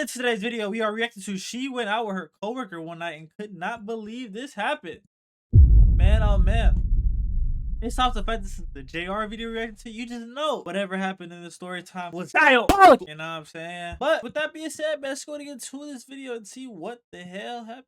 in today's video, we are reacting to She Went Out with Her Coworker one night and could not believe this happened. Man, oh man. It's off the fact this is the JR video reacting to, you just know whatever happened in the story time was diabolical. You know what I'm saying? But with that being said, man, let's go to get to this video and see what the hell happened.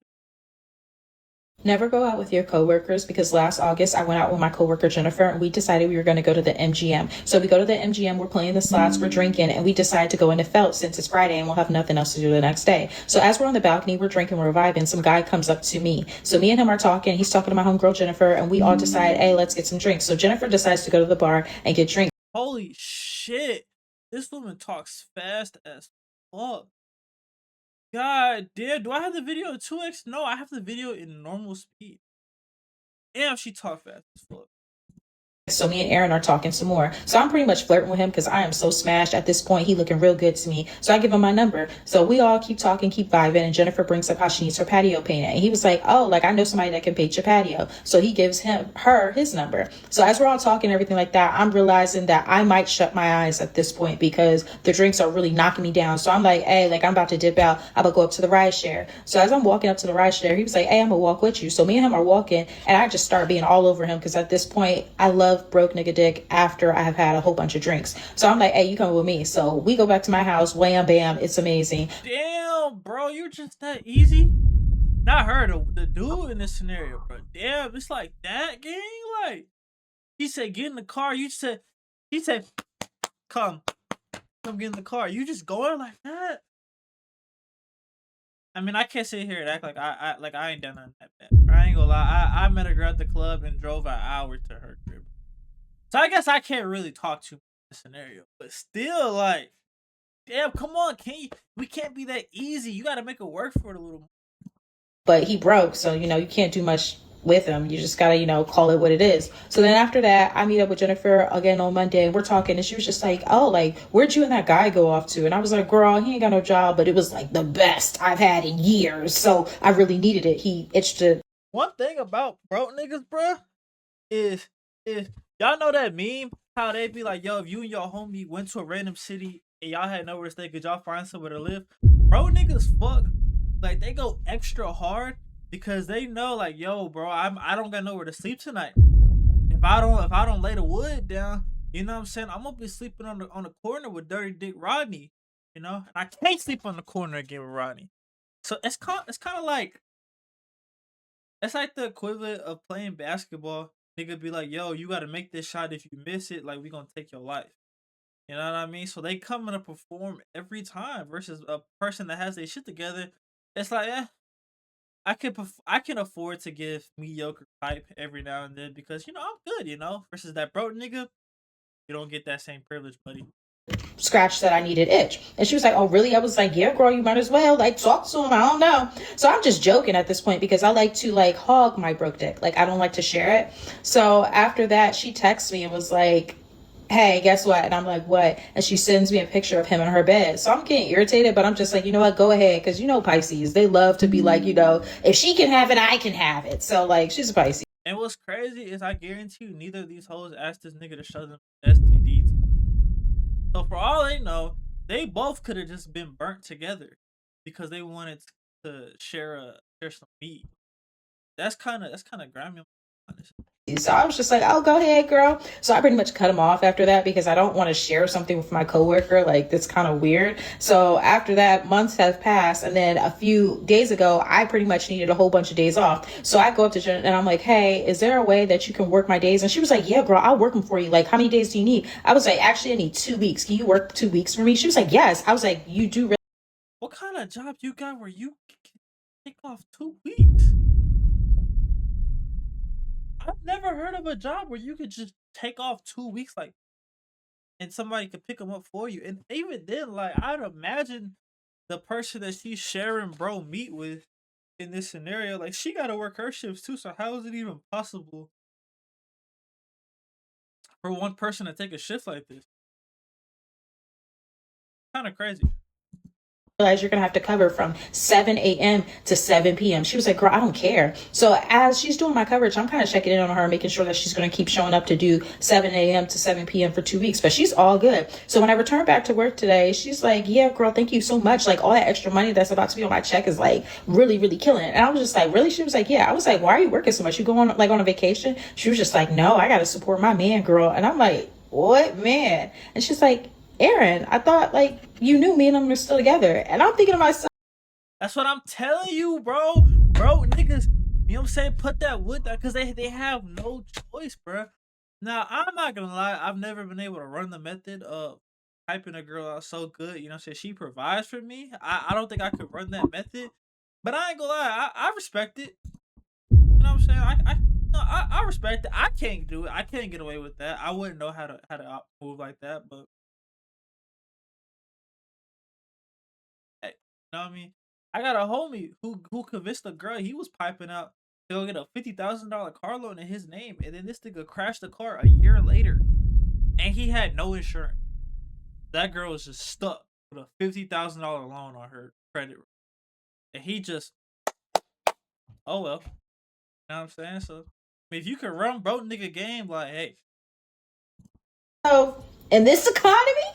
Never go out with your coworkers, because last August I went out with my coworker Jennifer and we decided we were going to go to the MGM. So we go to the MGM, we're playing the slots, we're drinking, and we decide to go into Felt since it's Friday and we'll have nothing else to do the next day. So as we're on the balcony, we're drinking, we're vibing, some guy comes up to me. So me and him are talking, he's talking to my homegirl Jennifer, and we all decide, hey, let's get some drinks. So Jennifer decides to go to the bar and get drinks. Holy shit. This woman talks fast as fuck. God damn, do I have the video in 2x? No, I have the video in normal speed. Damn, she talk fast as fuck. So me and Aaron are talking some more. So I'm pretty much flirting with him because I am so smashed at this point. He looking real good to me. So I give him my number. So we all keep talking, keep vibing. And Jennifer brings up how she needs her patio painted. And he was like, oh, like I know somebody that can paint your patio. So he gives her his number. So as we're all talking, everything like that, I'm realizing that I might shut my eyes at this point because the drinks are really knocking me down. So I'm like, hey, like I'm about to dip out. I'm gonna go up to the ride share. So as I'm walking up to the ride share, he was like, hey, I'm gonna walk with you. So me and him are walking, and I just start being all over him because at this point I love broke nigga dick after I have had a whole bunch of drinks. So I'm like, hey, you come with me. So we go back to my house, wham bam, it's amazing. Damn, bro, you're just that easy. Not her, the dude in this scenario, bro. Damn, it's like that, gang. Like he said, get in the car. He said, come get in the car. You just going like that. I mean, I can't sit here and act like I ain't done nothing that bad. I ain't gonna lie. I met a girl at the club and drove an hour to her crib. So I guess I can't really talk to the scenario, but still, like, damn, come on, we can't be that easy. You gotta make it work for it a little more. But he broke, so you can't do much with him. You just gotta call it what it is. So then after that, I meet up with Jennifer again on Monday, and we're talking, and she was just like, oh, like, where'd you and that guy go off to? And I was like, girl, he ain't got no job, but it was like the best I've had in years, so I really needed it. He itched to. One thing about broke niggas, bruh, is y'all know that meme how they be like, yo, if you and your homie went to a random city and y'all had nowhere to stay, could y'all find somewhere to live? Bro niggas fuck, like, they go extra hard because they know, like, yo, bro, I don't got nowhere to sleep tonight. If I don't lay the wood down, you know what I'm saying, I'm gonna be sleeping on the corner with Dirty Dick Rodney, and I can't sleep on the corner again with Rodney. So it's kind of like, it's like the equivalent of playing basketball. Nigga be like, yo, you gotta make this shot. If you miss it, like, we gonna take your life. You know what I mean? So they come in to perform every time versus a person that has their shit together. It's like, I can afford to give mediocre type every now and then because I'm good, versus that broke nigga, you don't get that same privilege, buddy. Scratch that I needed itch. And she was like, oh, really? I was like, yeah, girl, you might as well like talk to him. I don't know. So I'm just joking at this point because I like to like hog my broke dick. Like, I don't like to share it. So after that, she texts me and was like, hey, guess what? And I'm like, what? And she sends me a picture of him in her bed. So I'm getting irritated, but I'm just like, you know what? Go ahead. Because Pisces, they love to be like, if she can have it, I can have it. So like, she's a Pisces. And what's crazy is I guarantee you neither of these hoes asked this nigga to show them STDs. So for all they know, they both could have just been burnt together because they wanted to share some meat. That's kind of grimy. So I was just like, oh, go ahead, girl. So I pretty much cut him off after that because I don't want to share something with my coworker. Like, that's kind of weird. So after that, months have passed. And then a few days ago, I pretty much needed a whole bunch of days off. So I go up to Jen and I'm like, hey, is there a way that you can work my days? And she was like, yeah, girl, I'll work them for you. Like, how many days do you need? I was like, actually, I need 2 weeks. Can you work 2 weeks for me? She was like, yes. I was like, you do really? What kind of job you got where you can take off 2 weeks? I've never heard of a job where you could just take off 2 weeks, like, and somebody could pick them up for you. And even then, like, I'd imagine the person that she's sharing bro meet with in this scenario, like, she got to work her shifts too. So how is it even possible for one person to take a shift like this? Kind of crazy. realize you're gonna have to cover from 7 a.m. to 7 p.m. She was like, girl, I don't care. So as she's doing my coverage, I'm kind of checking in on her, making sure that she's gonna keep showing up to do 7 a.m. to 7 p.m. for 2 weeks. But she's all good. So when I returned back to work today, she's like, yeah, girl, thank you so much. Like all that extra money that's about to be on my check is like really, really killing it. And I was just like, really? She was like, yeah. I was like, why are you working so much? You go on like on a vacation? She was just like, no, I gotta support my man, girl. And I'm like, what man? And she's like, Aaron, I thought like you knew me and I'm still together. And I'm thinking to myself, That's what I'm telling you, bro. Bro, niggas, you know what I'm saying? Put that with that because they have no choice, bro. Now, I'm not gonna lie, I've never been able to run the method of hyping a girl out so good. You know what I'm saying? She provides for me. I don't think I could run that method. But I ain't gonna lie, I respect it. You know what I'm saying? No, I respect it. I can't do it. I can't get away with that. I wouldn't know how to move like that, but hey, you know what I mean? I got a homie who convinced a girl he was piping out to go get a $50,000 car loan in his name, and then this nigga crashed the car a year later, and he had no insurance. That girl was just stuck with a $50,000 loan on her credit, and he just, oh well, you know what I'm saying? So, I mean, if you can run broke nigga game, like, hey, so in this economy,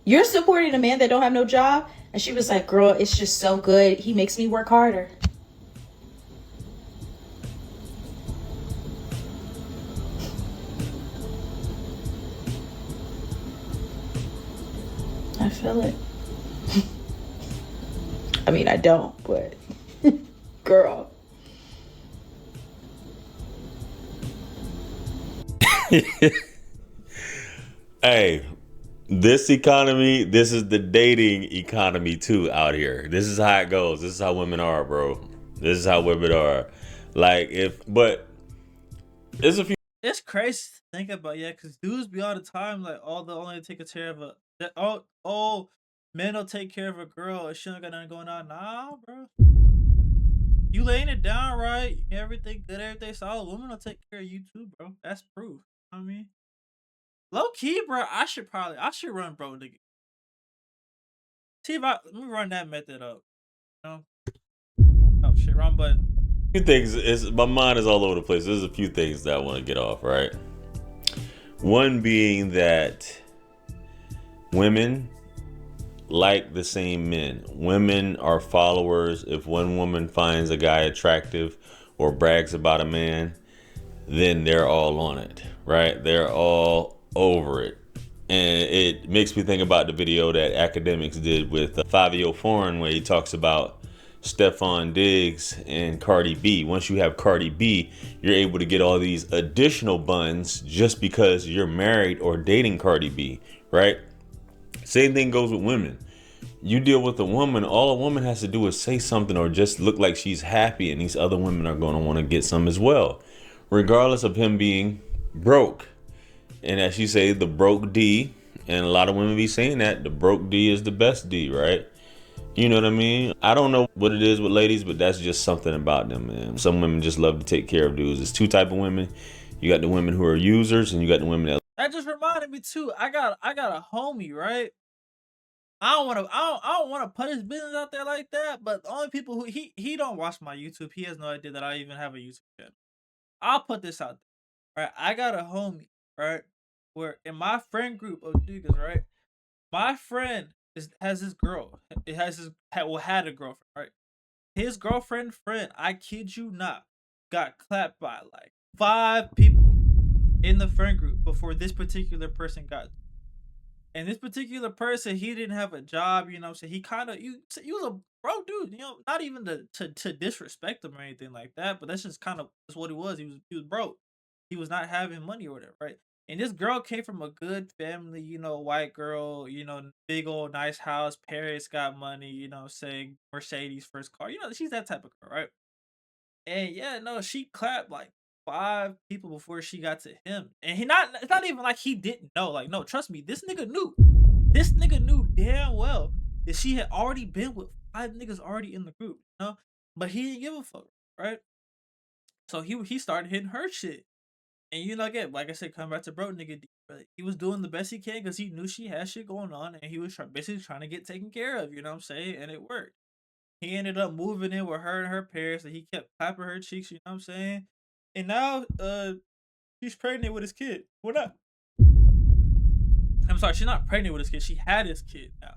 you're supporting a man that don't have no job. And she was like, girl, it's just so good. He makes me work harder. I feel it. I mean, I don't, but girl. Hey, this economy, this is the dating economy too out here. This is how it goes. This is how women are, bro. This is how women are. Like but there's a few it's crazy to think about, yeah, because dudes be all the time like, oh, they'll only take care of oh, men will take care of a girl if she don't got nothing going on. Nah, bro. You laying it down right, everything good, everything solid. Women will take care of you too, bro. That's proof. You know what I mean, low key, bro. I should run, bro. Nigga. See if let me run that method up. You know? Oh shit, wrong button. things. Is my mind is all over the place. There's a few things that I want to get off. Right. One being that women like the same men. Women are followers. If one woman finds a guy attractive or brags about a man, then they're all on it, right? They're all over it. And it makes me think about the video that academics did with Fabio Foreign, where he talks about Stephon Diggs and Cardi B. Once you have Cardi B, you're able to get all these additional buns just because you're married or dating Cardi B, right? Same thing goes with women. You deal with a woman, all a woman has to do is say something or just look like she's happy, and these other women are going to want to get some as well, regardless of him being broke. And as you say, the broke D, and a lot of women be saying that the broke D is the best D, right? You know what I mean? I don't know what it is with ladies, but that's just something about them, man. Some women just love to take care of dudes. There's two type of women. You got the women who are users, and you got the women That just reminded me too. I got a homie, right? I don't want to put his business out there like that. But the only people who he don't watch my YouTube. He has no idea that I even have a YouTube channel. I'll put this out there, right? I got a homie, right? Where in my friend group of niggas, right? My friend has his girl. It has had a girlfriend, right? His girlfriend friend, I kid you not, got clapped by like 5 people in the friend group before this particular person got. And this particular person, he didn't have a job, you know what I'm saying? He kind of, he was a broke dude, you know, not even to disrespect him or anything like that, but that's just kind of that's what he was. He was broke. He was not having money or whatever, right? And this girl came from a good family, you know, white girl, you know, big old nice house, parents got money, you know what I'm saying, Mercedes first car. You know, she's that type of girl, right? And yeah, no, she clapped like 5 people before she got to him. And it's not even like he didn't know. Like, no, trust me, this nigga knew. This nigga knew damn well that she had already been with 5 niggas already in the group, you know? But he didn't give a fuck, right? So he started hitting her shit. And you know, again, like I said, come back to bro nigga. But he was doing the best he can because he knew she had shit going on, and he was basically trying to get taken care of. You know what I'm saying? And it worked. He ended up moving in with her and her parents, and he kept clapping her cheeks. You know what I'm saying? And now, she's pregnant with his kid. What up? I'm sorry, she's not pregnant with his kid. She had his kid now.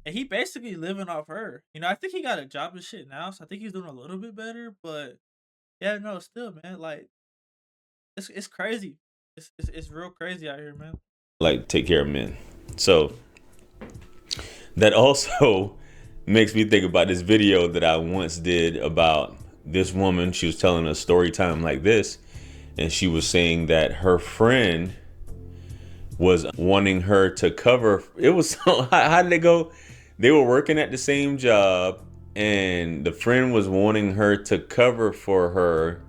And he basically living off her. You know, I think he got a job and shit now, so I think he's doing a little bit better. But yeah, no, still, man, like it's crazy. It's real crazy out here, man. Like take care of men. So that also makes me think about this video that I once did about this woman. She was telling a story time like this, and she was saying that her friend was wanting her to cover. It was how did it go? They were working at the same job, and the friend was wanting her to cover for her,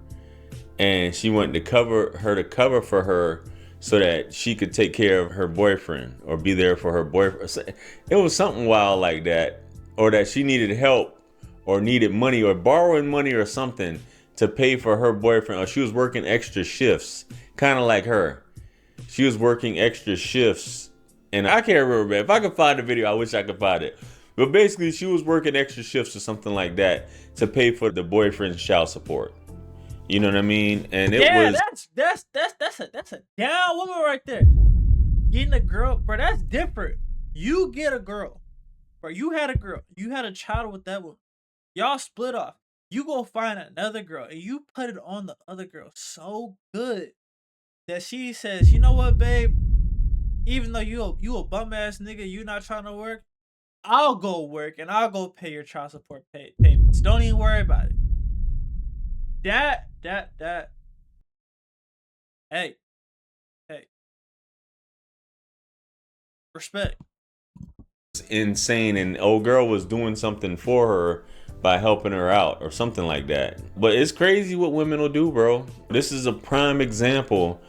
and she wanted to cover for her so that she could take care of her boyfriend or be there for her boyfriend. It was something wild like that, or that she needed help or needed money or borrowing money or something to pay for her boyfriend, or she was working extra shifts, kind of like her. She was working extra shifts, and I can't remember. If I could find the video, I wish I could find it. But basically, she was working extra shifts or something like that to pay for the boyfriend's child support. You know what I mean? And it Yeah, was that's a down woman right there. Getting a girl, bro, that's different. You get a girl, bro. You had a girl. You had a child with that woman. Y'all split off. You go find another girl, and you put it on the other girl so good that she says, "You know what, babe? Even though you a bum ass nigga, you not trying to work. I'll go work and I'll go pay your child support payments. Don't even worry about it." That. Hey, hey, respect. insane, and old girl was doing something for her by helping her out or something like that. But it's crazy what women will do, bro. This is a prime example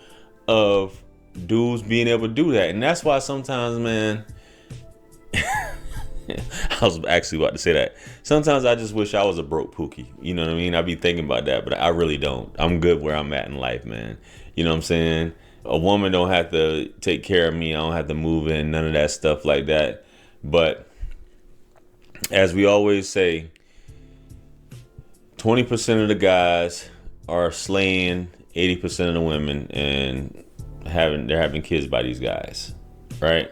of dudes being able to do that. And that's why sometimes, man, I was actually about to say that. Sometimes I just wish I was a broke pookie. You know what I mean? I be thinking about that, but I really don't. I'm good where I'm at in life, man. You know what I'm saying? A woman don't have to take care of me. I don't have to move in, none of that stuff like that. But as we always say, 20% of the guys are slaying 80% of the women and they're having kids by these guys, right?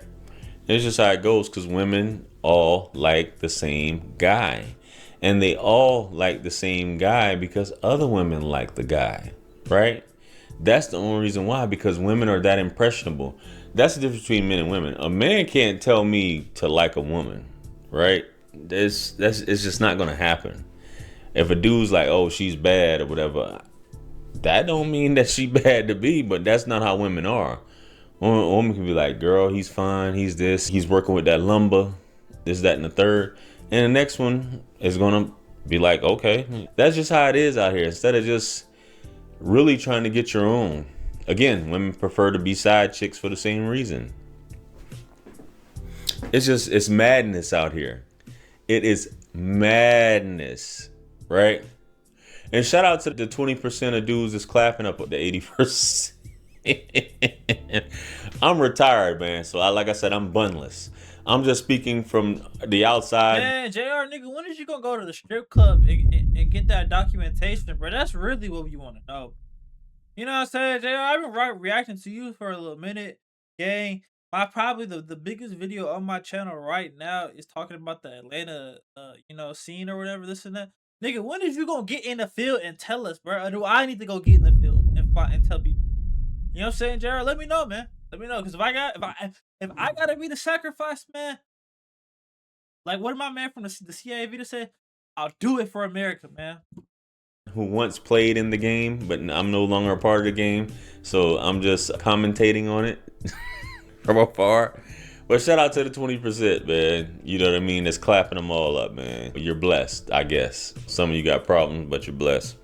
It's just how it goes, because women all like the same guy, and they all like the same guy because other women like the guy, right? That's the only reason why, because women are that impressionable. That's the difference between men and women. A man can't tell me to like a woman, right? It's just not gonna happen. If a dude's like, oh, she's bad or whatever, that don't mean that she bad to be, but that's not how women are. A woman can be like, girl, he's fine, he's this, he's working with that lumber, this, that, and the third. And the next one is gonna be like, okay, that's just how it is out here. Instead of just really trying to get your own. Again, women prefer to be side chicks for the same reason. It's madness out here. It is madness, right? And shout out to the 20% of dudes that's clapping up with the 80%. I'm retired, man. So like I said, I'm bunless. I'm just speaking from the outside. Man, JR, nigga, when is you gonna go to the strip club and get that documentation, bro? That's really what you want to know. You know what I'm saying, JR? I've been reacting to you for a little minute, gang. Probably the biggest video on my channel right now is talking about the Atlanta, scene or whatever, this and that. Nigga, when is you gonna get in the field and tell us, bro? Or do I need to go get in the field and fight and tell people? You know what I'm saying, Jared? Let me know, man. Let me know, because if I gotta be the sacrifice, man. Like what did my man from the CIA video say? I'll do it for America, man. Who once played in the game, but I'm no longer a part of the game, so I'm just commentating on it from afar. But shout out to the 20%, man. You know what I mean? That's clapping them all up, man. You're blessed, I guess. Some of you got problems, but you're blessed.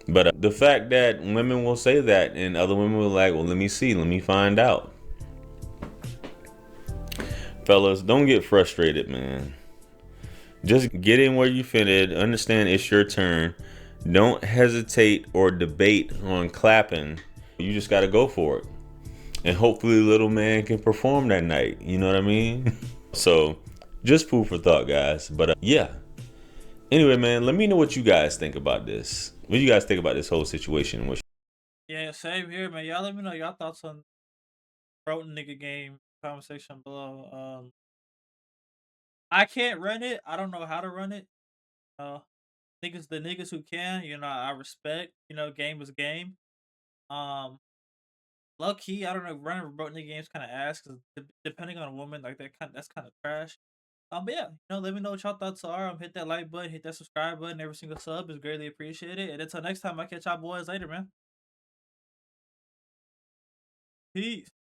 But the fact that women will say that, and other women will like, well, let me see, let me find out. Fellas, don't get frustrated, man. Just get in where you fit. Understand it's your turn. Don't hesitate or debate on clapping. You just got to go for it. and hopefully little man can perform that night. You know what I mean? So, just food for thought, guys. But yeah. Anyway, man, let me know what you guys think about this. What do you guys think about this whole situation? Yeah, same here, man. Y'all let me know y'all thoughts on broke nigga game conversation below. I can't run it. I don't know how to run it. Uh, the niggas who can, I respect. Game is game. Um, Low key, I don't know. Running a broke nigga games kind of ass because depending on a woman, like that's kind of trash. But yeah, let me know what y'all thoughts are. Hit that like button, hit that subscribe button. Every single sub is greatly appreciated. And until next time, I catch y'all boys later, man. Peace.